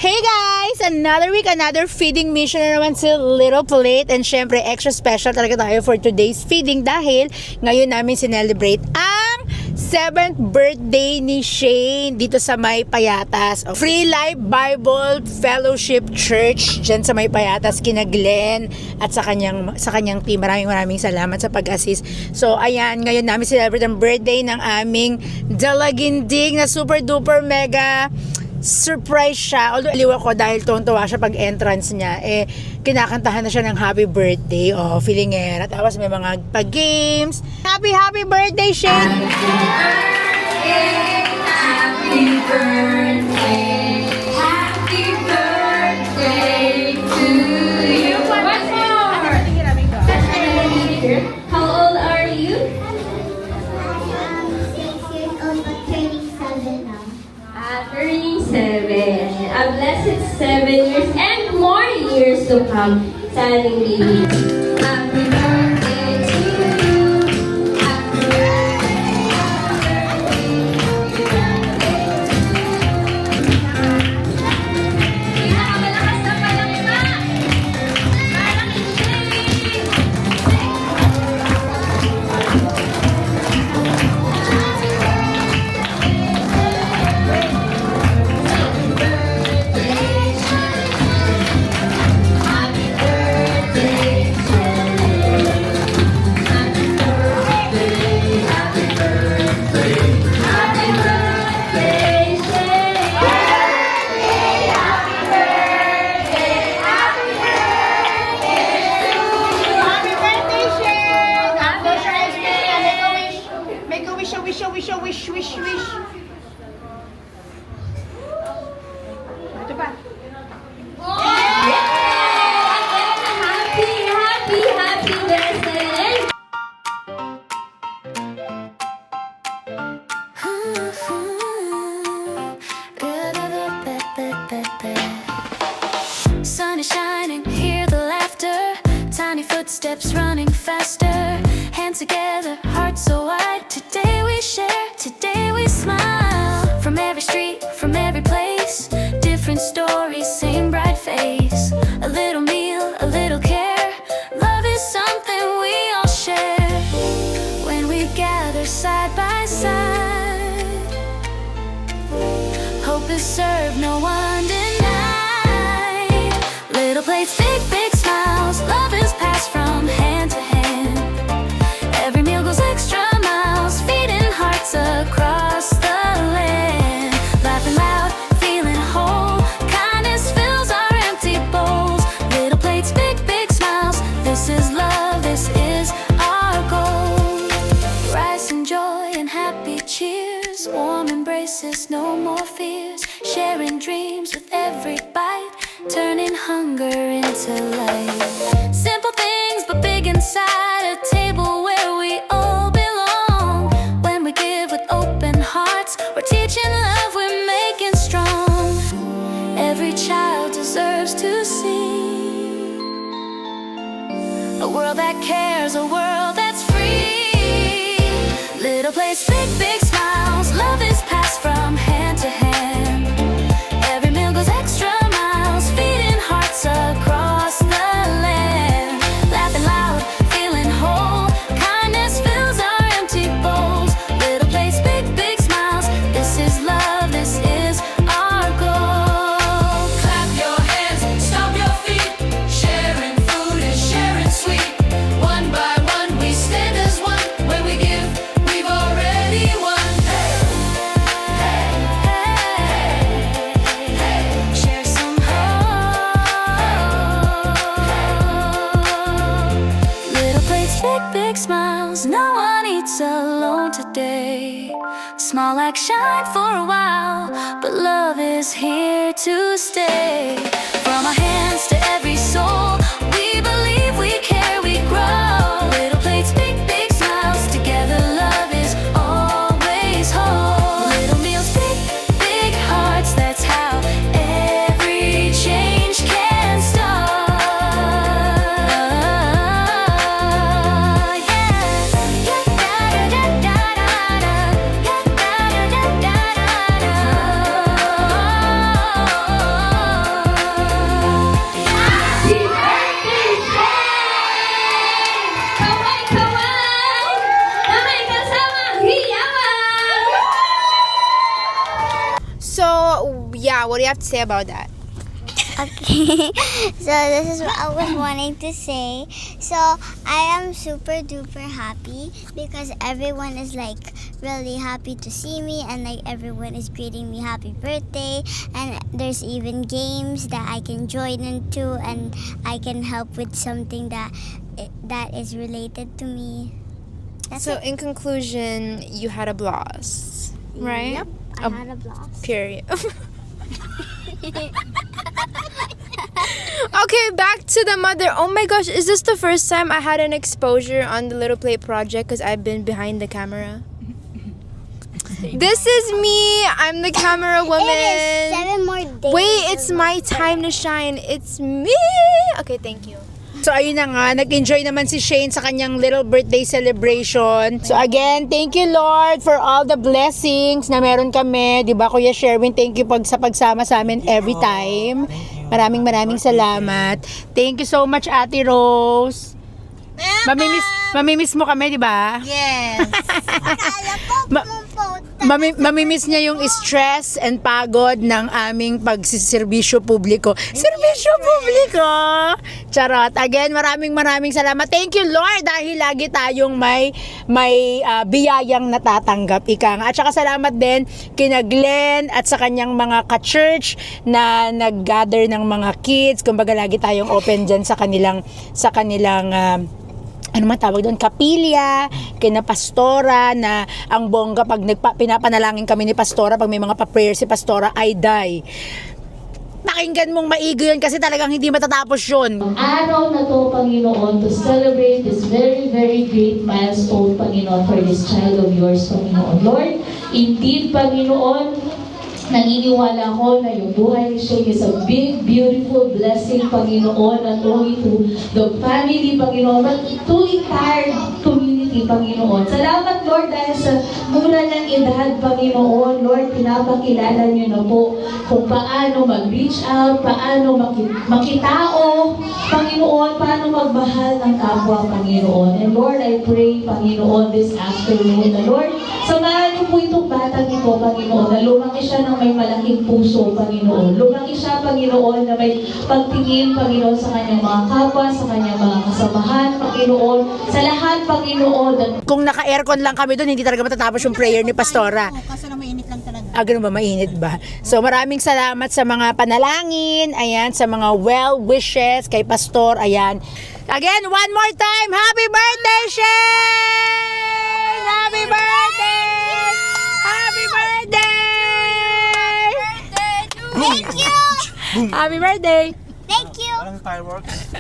Hey guys! Another week, another feeding mission na naman sa Little Plate. And syempre, extra special talaga tayo for today's feeding dahil ngayon namin sinelebrate ang 7th birthday ni Shane dito sa May Payatas. Free Life Bible Fellowship Church dyan sa May Payatas, kina Glenn at sa kanyang team. Maraming salamat sa pag-assist. So ayan, ngayon namin celebrate ang birthday ng aming dalagindig na super duper mega surprise siya. Although aliw ako dahil tuwang-tuwa siya pag entrance niya, kinakantahan na siya ng happy birthday. Oh, feelingera. Tapos may mga pag-games. Happy birthday, Shane! Happy birthday, happy birthday to you. One more. How old are you? 6 years old, but turning 7 now. Turning 7. A blessed 7 years and more years to come. Sana baby. Happy birthday to you. Happy birthday, Pinakamalakas na palakpa. Parang Shane. Happy birthday, Shane! After Shine's make a wish. Ito pa. Happy birthday. Sun is shining, hear the laughter. Tiny footsteps running faster. Hands together, hearts so wide. Today we share, today we smile. From every street, from every place. Different stories, same bright face. A little meal, a little care. Love is something we all share. When we gather side by side. Hope is served, no one denied. Little plates, big smiles. Love is passed from hand to hand. Every meal goes extra miles, feeding hearts across the land. Laughing loud, feeling whole. Kindness fills our empty bowls. Little plates, big smiles. This is love, this is our goal. Rice and joy and happy cheers. Warm embraces, no more fears. Sharing dreams with every bite. Turning hunger into light. Simple things but big inside. A table where we all belong. When we give with open hearts, we're teaching love, we're making strong. Every child deserves to see a world that cares, a world that's free. Little place, big smiles. Love is passed from hand to hand. Every meal goes extra miles, feeding hearts across the land. Laughing loud, feeling whole. Kindness fills our empty bowls. Little place, big smiles. This is love, this is our goal. Clap your hands, stomp your feet. Sharing food is sharing sweet. One by one we stand as one. When we give, we've already won. Share some hope. Little plates, big smiles. No one eats alone today. Small like shine for a while, but love is here to stay. From our hands to every soul, we believe, we care, we grow. Little plates, big smiles. Together love is always whole. Little meals, big hearts. That's how every change can start. Yeah. What do you have to say about that? Okay, so this is what I was wanting to say. So I am super duper happy because everyone is like really happy to see me, and like everyone is greeting me happy birthday, and there's even games that I can join into, and I can help with something that is related to me. That's So it. in conclusion, you had a blast, right? Yep, I had a blast. Period. Okay, back to the mother. Oh my gosh, is this the first time I had an exposure on the Little Play project because I've been behind the camera? This is me. I'm the camera woman. It is 7 more days. Wait, it's my time to shine. It's me. Okay, thank you. So ayun na nga, nag-enjoy naman si Shane sa kanyang little birthday celebration. So again, thank you Lord for all the blessings na meron kami. 'Di ba Kuya Sherwin, thank you sa pagsama sa amin every time. Maraming salamat. Thank you so much Ate Rose. Mamimiss mo kami, 'di ba? Yes. Akala ko Ma- pumunta. Mamimiss niya yung stress and pagod ng aming pagsiservisyo publiko. Serbisyo publiko! Charot. Again, maraming salamat. Thank you, Lord, dahil lagi tayong may biyayang natatanggap. Ika nga. At saka salamat din kina Glenn at sa kanyang mga ka-church na nag-gather ng mga kids. Kumbaga, lagi tayong open dyan sa kanilang ano man tawag doon, kapilya, kina Pastora na ang bongga pag pinapanalangin kami ni Pastora, pag may mga pa-prayer si Pastora, ay die. Pakinggan mong maigi yun kasi talagang hindi matatapos yun. Araw na to, Panginoon, to celebrate this very, very great milestone, Panginoon, for this child of yours, Panginoon. Lord, indeed, Panginoon, naniniwala ko na yung buhay ni Shane is a big, beautiful blessing, Panginoon, not only to the family, Panginoon, but to entire community, Panginoon. Salamat, Lord, dahil sa mura ng edad, Panginoon. Lord, pinapakilala niyo na po kung paano mag-reach out, paano makitao, Panginoon, paano magmahal ng kapwa, Panginoon. And Lord, I pray, Panginoon, this afternoon na, Lord, samahan niyo po itong batang ito, Panginoon, na lumaki siya ng may malaking puso, Panginoon. Lumaki siya, Panginoon, na may pagtingin, Panginoon, sa kanyang mga kapwa, sa kanyang mga kasamahan, Panginoon, sa lahat, Panginoon. Kung naka-aircon lang kami doon, hindi talaga matatapos yung prayer ni Pastora. Kaso na mainit lang talaga. Ganun ba? Mainit ba? So maraming salamat sa mga panalangin, ayan, sa mga well wishes kay Pastor, ayan. Again, one more time, happy birthday, Shane! Happy birthday! Happy birthday! Thank you! Happy birthday! Thank you! Walang fireworks.